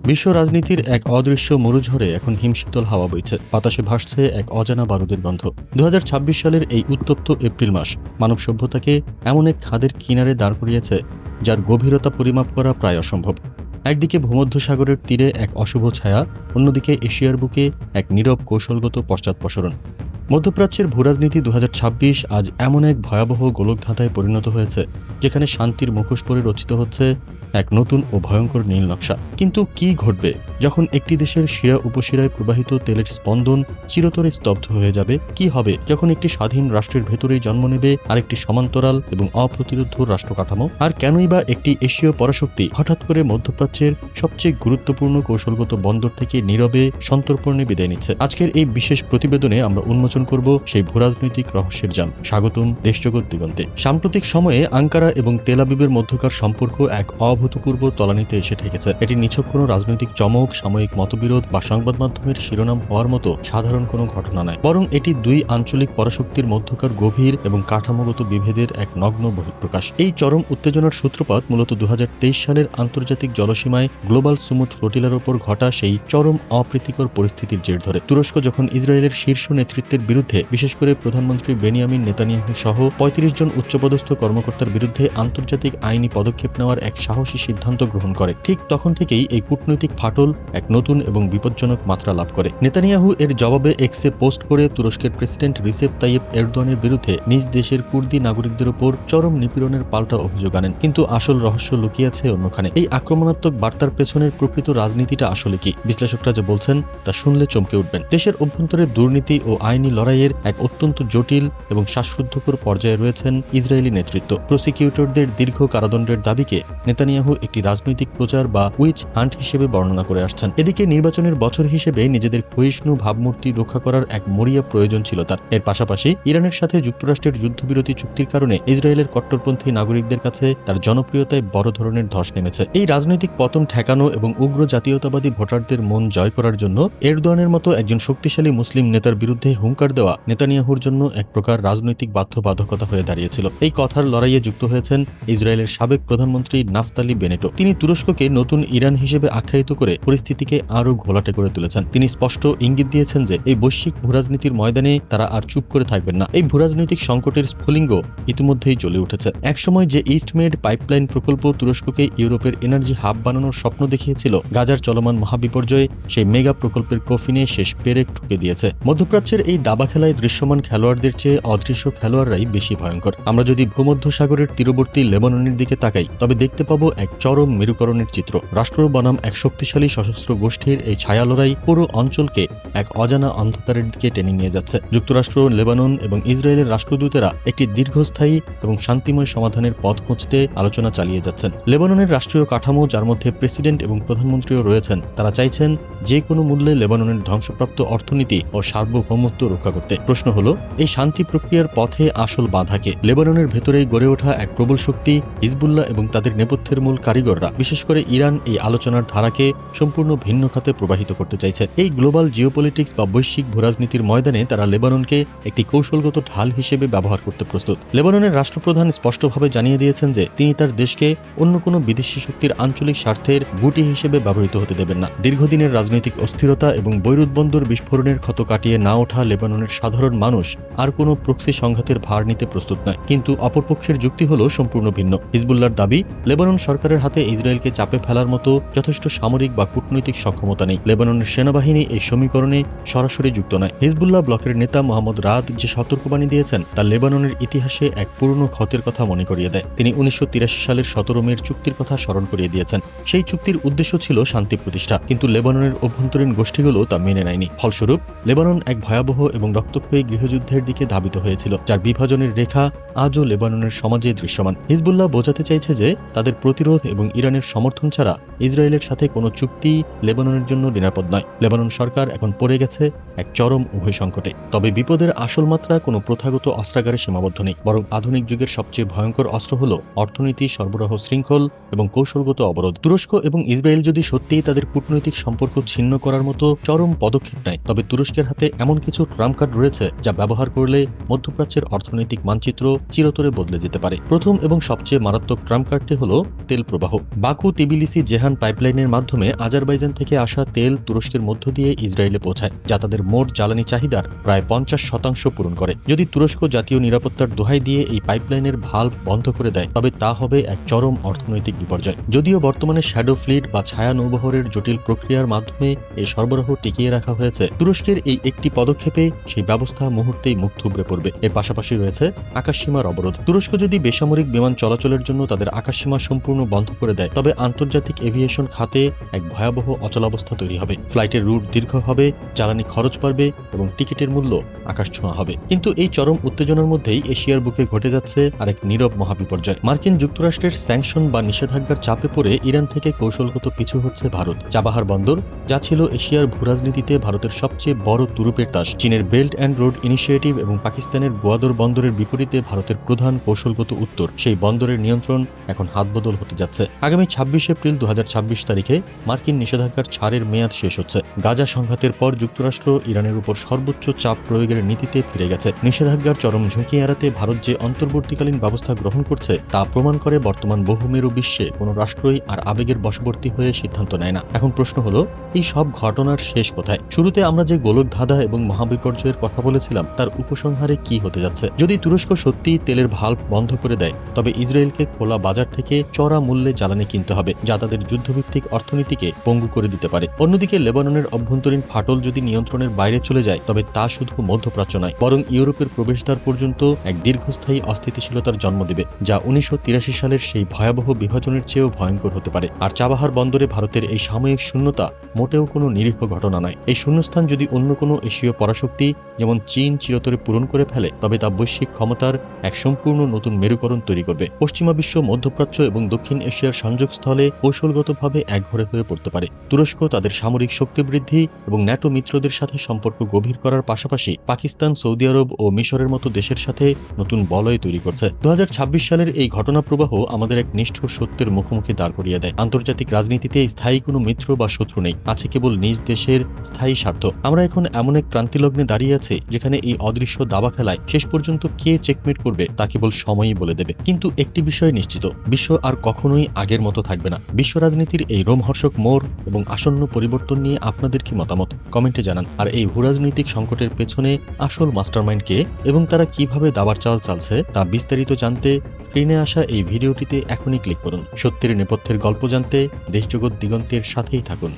বিশ্ব রাজনীতির এক অদৃশ্য মরুঝড়ে এখন হিমশীতল হাওয়া বইছে, বাতাসে ভাসছে এক অজানা বারুদের গন্ধ। ২০২৬ সালের এই উত্তপ্ত এপ্রিল মাস মানব সভ্যতাকে এমন এক খাদের কিনারে দাঁড় করিয়েছে যার গভীরতা পরিমাপ করা প্রায় অসম্ভব। একদিকে ভূমধ্যসাগরের তীরে এক অশুভ ছায়া, অন্যদিকে এশিয়ার বুকে এক নীরব কৌশলগত পশ্চাৎপসরণ। মধ্যপ্রাচ্যের ভূরাজনীতি ২০২৬ আজ এমন এক ভয়াবহ গোলকধাঁধায় পরিণত হয়েছে যেখানে শান্তির মুখোশ পরে রচিত হচ্ছে এক নতুন ও ভয়ঙ্কর নীল নকশা। কিন্তু কি ঘটবে যখন একটি দেশের শিরা উপশিরায় প্রবাহিত তেলের স্পন্দন চিরতরে স্তব্ধ হয়ে যাবে? কি হবে যখন একটি স্বাধীন রাষ্ট্রের ভেতরেই জন্ম নেবে আরেকটি সমান্তরাল এবং অপ্রতিরোধ্য রাষ্ট্র কাঠামো? আর কেনই বা একটি এশীয় পরাশক্তি হঠাৎ করে মধ্যপ্রাচ্যের সবচেয়ে গুরুত্বপূর্ণ কৌশলগত বন্দর থেকে নীরবে সন্তর্পণে বিদায় নিচ্ছে? আজকের এই বিশেষ প্রতিবেদনে আমরা উন্মোচন করব সেই ভূরাজনৈতিক রহস্যের জাল। স্বাগতম দেশজগৎ দিগন্তে। সাম্প্রতিক সময়ে আঙ্কারা এবং তেল আবিবের মধ্যকার সম্পর্ক এক অভূতপূর্ব তলানিতে এসে ঠেকেছে। এটি নিছক কোনো রাজনৈতিক চমক, সাময়িক মতবিরোধ বা সংবাদ মাধ্যমের শিরোনাম হওয়ার মতো সাধারণ কোনো ঘটনা নয়, বরং এটি দুই আঞ্চলিক পরাশক্তির মধ্যকার গভীর এবং কাঠামোগত বিভেদের এক নগ্ন বহিঃপ্রকাশ। এই চরম উত্তেজনার সূত্রপাত মূলত ২০২৩ সালের আন্তর্জাতিক জলসীমায় গ্লোবাল সুমুদ ফ্লোটিলার ওপর ঘটা সেই চরম অপ্রীতিকর পরিস্থিতির জের ধরে। তুরস্ক যখন ইসরায়েলের শীর্ষ নেতৃত্বের বিরুদ্ধে, বিশেষ করে প্রধানমন্ত্রী বেনিয়ামিন নেতানিয়াহু সহ ৩৫ জন উচ্চপদস্থ কর্মকর্তার বিরুদ্ধে আন্তর্জাতিক আইনি পদক্ষেপ নেওয়ার এক সাহসী সিদ্ধান্ত গ্রহণ করে, ঠিক তখন থেকেই এই কূটনৈতিক ফাটল এক নতুন এবং বিপজ্জনক মাত্রা লাভ করে। নেতানিয়াহু এর জবাবে এক্সে পোস্ট করে তুরস্কের প্রেসিডেন্ট রিসেপ তাইয়েপ এরদোয়ানের বিরুদ্ধে নিজ দেশের কুর্দি নাগরিকদের উপর চরম নিপীড়নের পাল্টা অভিযোগ আনেন। কিন্তু আসল রহস্য লুকিয়ে আছে অন্যখানে। এই আক্রমণাত্মক বার্তার পেছনের প্রকৃত রাজনীতিটা আসলে কি? বিশ্লেষকরা যে বলছেন তা শুনলে চমকে উঠবেন। দেশের অভ্যন্তরে দুর্নীতি ও আইনি লড়াইয়ের এক অত্যন্ত জটিল এবং শ্বাসরুদ্ধকর পর্যায়ে রয়েছেন ইসরায়েলি নেতৃত্ব। প্রসিকিউটরদের দীর্ঘ কারাদণ্ডের দাবিকে নেতানিয়াহু একটি রাজনৈতিক প্রচার বা উইচ হান্ট হিসেবে বর্ণনা করে আসছেন। এদিকে নির্বাচনের বছর হিসেবে নিজেদের ক্ষয়িষ্ণু ভাবমূর্তি রক্ষা করার এক মরিয়া প্রয়োজন ছিল তার। এর পাশাপাশি ইরানের সাথে যুক্তরাষ্ট্রের যুদ্ধবিরতি চুক্তির কারণে ইসরায়েলের কট্টরপন্থী নাগরিকদের কাছে তার জনপ্রিয়তায় বড় ধরনের ধস নেমেছে। এই রাজনৈতিক পতন ঠেকানো এবং উগ্র জাতীয়তাবাদী ভোটারদের মন জয় করার জন্য এরদোয়ানের মতো একজন শক্তিশালী মুসলিম নেতার বিরুদ্ধে হুঙ্কার দেওয়া নেতানিয়াহুর জন্য এক প্রকার রাজনৈতিক বাধ্যবাধকতা হয়ে দাঁড়িয়েছিল। এই কথার লড়াইয়ে যুক্ত হয়েছেন ইসরায়েলের সাবেক প্রধানমন্ত্রী নাফতালি বেনেটো। তিনি তুরস্ককে নতুন ইরান হিসেবে আখ্যায়িত করে পরিস্থিতিকে আরও ঘোলাটে করে তুলেছেন। তিনি স্পষ্ট ইঙ্গিত দিয়েছেন যে এই বৈশ্বিক ভূরাজনীতির ময়দানে তারা আর চুপ করে থাকবেন না। এই ভূরাজনৈতিক সংকটের স্ফুলিঙ্গ ইতিমধ্যেই জ্বলে উঠেছে। একসময় যে ইস্টমেড পাইপলাইন প্রকল্প তুরস্ককে ইউরোপের এনার্জি হাব বানানোর স্বপ্ন দেখিয়েছিল, গাজার চলমান মহাবিপর্যয়ে সেই মেগা প্রকল্পের কফিনে শেষ পেরেক ঠুকে দিয়েছে। মধ্যপ্রাচ্যের এই দাবা খেলায় দৃশ্যমান খেলোয়াড়দের চেয়ে অদৃশ্য খেলোয়াড়রাই বেশি ভয়ঙ্কর। আমরা যদি ভূমধ্যসাগরের তীরবর্তী লেবাননের দিকে তাকাই, তবে দেখতে পাবো এক চরম মেরুকরণের চিত্র। রাষ্ট্র বনাম এক শক্তিশালী সশস্ত্র গোষ্ঠীর এই ছায়া লড়াই পুরো অঞ্চলকে এক অজানা অন্ধকারের দিকে টেনে নিয়ে যাচ্ছে। যুক্তরাষ্ট্র, লেবানন এবং ইসরায়েলের রাষ্ট্রদূতেরা একটি দীর্ঘস্থায়ী এবং শান্তিময় সমাধানের পথ খুঁজতে আলোচনা চালিয়ে যাচ্ছেন। লেবাননের রাষ্ট্রীয় কাঠামো, যার মধ্যে প্রেসিডেন্ট এবং প্রধানমন্ত্রীও রয়েছেন, তারা চাইছেন যে কোনো মূল্যে লেবাননের ধ্বংসপ্রাপ্ত অর্থনীতি ও সার্বভৌমত্ব রক্ষা করতে। প্রশ্ন হলো, এই শান্তি প্রক্রিয়ার পথে আসল বাধাকে? লেবাননের ভেতরেই গড়ে ওঠা এক প্রবল শক্তি হিজবুল্লাহ এবং তাদের নেপথ্যের মূল কারিগররা, বিশেষ করে ইরান, এই আলোচনার ধারাকে সম্পূর্ণ ভিন্ন খাতে প্রবাহিত করতে চাইছে। এই গ্লোবাল জিওপলিটিক্স বা বৈশ্বিক ভূরাজনীতির ময়দানে তারা লেবাননকে একটি কৌশলগত ঢাল হিসেবে ব্যবহার করতে প্রস্তুত। লেবাননের রাষ্ট্রপ্রধান স্পষ্টভাবে জানিয়ে দিয়েছেন যে তিনি তার দেশকে অন্য কোনো বিদেশি শক্তির আঞ্চলিক স্বার্থের গুটি হিসেবে ব্যবহৃত হতে দেবেন না। দীর্ঘদিনের রাজনৈতিক অস্থিরতা এবং বৈরুত বন্দর বিস্ফোরণের ক্ষত কাটিয়ে না ওঠা লেবাননের সাধারণ মানুষ আর কোনো প্রক্সি সংঘাতের ভার নিতে প্রস্তুত নয়। কিন্তু অপরপক্ষের যুক্তি হলো সম্পূর্ণ ভিন্ন। হিজবুল্লাহর দাবি, লেবানন সরকারের হাতে ইসরায়েলকে চাপে ফেলার মতো যথেষ্ট সামরিক বা কূটনৈতিক সক্ষমতা নেই। লেবাননের সেনাবাহিনী এই সমীকরণে সরাসরি যুক্ত নয়। হিজবুল্লাহ ব্লকের নেতা মোহাম্মদ রাদ যে সতর্কবাণী দিয়েছেন তা লেবাননের ইতিহাসে এক পুরনো ক্ষতের কথা মনে করিয়ে দেয়। তিনি ১৯৮৩ সালের ১৭ মের চুক্তির কথা স্মরণ করিয়ে দিয়েছেন। সেই চুক্তির উদ্দেশ্য ছিল শান্তি প্রতিষ্ঠা, কিন্তু লেবাননের অভ্যন্তরীণ গোষ্ঠীগুলো তা মেনে নেয়নি। ফলস্বরূপ লেবানন এক ভয়াবহ এবং রক্তক্ষয়ী গৃহযুদ্ধের দিকে ধাবিত হয়েছিল, যার বিভাজনের রেখা আজও লেবাননের সমাজে দৃশ্যমান। হিজবুল্লাহ বোঝাতে চাইছে যে তাদের প্রতিরোধ এবং ইরানের সমর্থন ছাড়া ইসরায়েলের সাথে কোনো চুক্তি লেবাননের জন্য নিরাপদ নয়। লেবানন সরকার এখন পড়ে গেছে এক চরম উভয় সংকটে। তবে বিপদের আসল মাত্রা কোনো প্রথাগত অস্ত্রাগারে সীমাবদ্ধ নেই, বরং আধুনিক যুগের সবচেয়ে ভয়ঙ্কর অস্ত্র হল অর্থনীতি, সরবরাহ শৃঙ্খল এবং কৌশলগত অবরোধ। তুরস্ক এবং ইসরায়েল যদি সত্যিই তাদের কূটনৈতিক সম্পর্ক ছিন্ন করার মতো চরম পদক্ষেপ নেয়, তবে তুরস্কের হাতে এমন কিছু ট্রাম্প ট্রাম্প কার্ড রয়েছে যা ব্যবহার করলে মধ্যপ্রাচ্যের অর্থনৈতিক মানচিত্র চিরতরে বদলে যেতে পারে। প্রথম এবং সবচেয়ে মারাত্মক ট্রাম্প কার্ডটি হল তেল প্রবাহ। বাকু তিবিলিসি জেহান পাইপলাইনের মাধ্যমে আজারবাইজান থেকে আসা তেল তুরস্কের মধ্য দিয়ে ইসরায়েলে পৌঁছায়, যা তাদের মোট জ্বালানি চাহিদার প্রায় 50% পূরণ করে। যদি তুরস্ক জাতীয় নিরাপত্তার দোহাই দিয়ে এই পাইপলাইনের ভাল্ব বন্ধ করে দেয় তবে তা হবে এক চরম অর্থনৈতিক বিপর্যয়। যদিও বর্তমানে শ্যাডো ফ্লিট বা ছায়া নৌবহরের জটিল প্রক্রিয়ার মাধ্যমে এই সরবরাহ টিকিয়ে রাখা হয়েছে, তুরস্কের এই একটি পদক্ষেপে সেই ব্যবস্থা মুহূর্তেই মুখ থুবড়ে পড়বে। এর পাশাপাশি রয়েছে আকাশসীমার অবরোধ। তুরস্ক যদি বেসামরিক বিমান চলাচলের জন্য তাদের আকাশসীমা সম্পূর্ণ বন্ধ করে দেয় তবে আন্তর্জাতিক এভিয়েশন খাতে এক ভয়াবহ অচলাবস্থা তৈরি হবে। ফ্লাইটের রুট দীর্ঘ হবে, জ্বালানি খরচ বাড়বে এবং টিকিটের মূল্য আকাশছোঁয়া হবে। কিন্তু এই চরম উত্তেজনার মধ্যেই এশিয়ার বুকে ঘটে যাচ্ছে আরেক নীরব মহাবিপর্যয়। মার্কিন যুক্তরাষ্ট্রের স্যাংশন বা নিষেধাজ্ঞার চাপে পড়ে ইরান থেকে কৌশলগত পিছু হচ্ছে ভারত। চাবাহার বন্দর, যা ছিল এশিয়ার ভূরাজনীতিতে ভারতের সবচেয়ে বড় তুরুপের তাস, চীনের বেল্ট অ্যান্ড রোড ইনিশিয়েটিভ এবং পাকিস্তানের গোয়াদর বন্দরের বিপরীতে ভারতের প্রধান কৌশলগত উত্তর, সেই বন্দরের নিয়ন্ত্রণ এখন হাতবদল হতে যাচ্ছে। আগামী 26 এপ্রিল 2026 তারিখে মার্কিন নিষেধাজ্ঞার ছাড়ের মেয়াদ শেষ হচ্ছে। গাজা সংঘাতের পর যুক্তরাষ্ট্র ইরানের উপর সর্বোচ্চ চাপ প্রয়োগের নীতিতে ফিরে গেছে। নিষেধাজ্ঞার চরম ঝুঁকি এড়াতে ভারত যে অন্তর্বর্তীকালীন ব্যবস্থা গ্রহণ করছে তা প্রমাণ করে বর্তমান বহুমেরু বিশ্বে কোনো রাষ্ট্রই আর আবেগের বশবর্তী হয়ে সিদ্ধান্ত নেয় না। এখন প্রশ্ন হলো, এই সব ঘটনার শেষ কোথায়? শুরুতে আমরা যে গোলকধাঁধা এবং মহাবিপর্যয়ের কথা বলেছিলাম তার উপসংহারে কি হতে যাচ্ছে? যদি তুরস্ক সত্যিই তেলের ভাল্ব বন্ধ করে দেয় তবে ইসরায়েলকে খোলা বাজার থেকে চড়া মূল্যে জ্বালানি কিনতে হবে, যা তাদের যুদ্ধভিত্তিক অর্থনীতিকে পঙ্গু করে দিতে পারে। অন্যদিকে লেবাননের অভ্যন্তরীণ ফাটল যদি নিয়ন্ত্রণের বাইরে চলে যায় তবে তা শুধু মধ্যপ্রাচ্য নয়, বরং ইউরোপের প্রবেশদ্বার পর্যন্ত এক দীর্ঘস্থায়ী অস্থিতিশীলতার জন্ম দেবে, যা 1983 সালের সেই ভয়াবহ বিভাজনের চেয়েও ভয়ঙ্কর হতে পারে। আর চাবাহার বন্দরে ভারতের এই সাময়িক শূন্যতা মোটেও কোনো নিরীহ ঘটনা নয়। এই শূন্যস্থান যদি অন্য কোনো এশীয় পরাশক্তি যেমন চীন চিরতরে পূরণ করে ফেলে তবে তা বৈশ্বিক ক্ষমতার এক সম্পূর্ণ নতুন মেরুকরণ তৈরি করবে। পশ্চিমা বিশ্ব, মধ্যপ্রাচ্য এবং দক্ষিণ এশিয়ার সংযোগস্থলে কৌশলগতভাবে একঘরে হয়ে পড়তে পারে। তুরস্ক তাদের সামরিক শক্তি বৃদ্ধি এবং ন্যাটো মিত্রদের সাথে সম্পর্ক গভীর করার পাশাপাশি পাকিস্তান, সৌদি আরব ও মিশরের মতো দেশের সাথে নতুন বলয় তৈরি করছে। 2026 সালের এই ঘটনা প্রবাহ আমাদের এক নিষ্ঠুর সত্যের মুখোমুখি দাঁড় করিয়ে দেয়। আন্তর্জাতিক রাজনীতিতে স্থায়ী কোনো মিত্র বা শত্রু নেই, আছে কেবল নিজ দেশের স্থায়ী স্বার্থ। আমরা এখন এমন এক ক্রান্তিলগ্নে দাঁড়িয়ে আছি যেখানে এই অদৃশ্য দাবা খেলায় শেষ পর্যন্ত কে চেকমেট করবে তা কেবল সময়ই বলে দেবে। কিন্তু একটি বিষয় নিশ্চিত, বিশ্ব আর কখনোই আগের মতো থাকবে না। বিশ্ব রাজনীতির এই রোমহর্ষক মোড় এবং আসন্ন পরিবর্তন নিয়ে আপনাদের কি মতামত কমেন্টে জানান। আর এই ভূরাজনৈতিক সংকটের পেছনে আসল মাস্টারমাইন্ড কে এবং তারা কিভাবে দাবার চাল চালছে তা বিস্তারিত জানতে স্ক্রিনে আসা এই ভিডিওটিতে এখনই ক্লিক করুন। সত্যের নেপথ্যের গল্প জানতে দেশজগৎ দিগন্তের সাথেই থাকুন।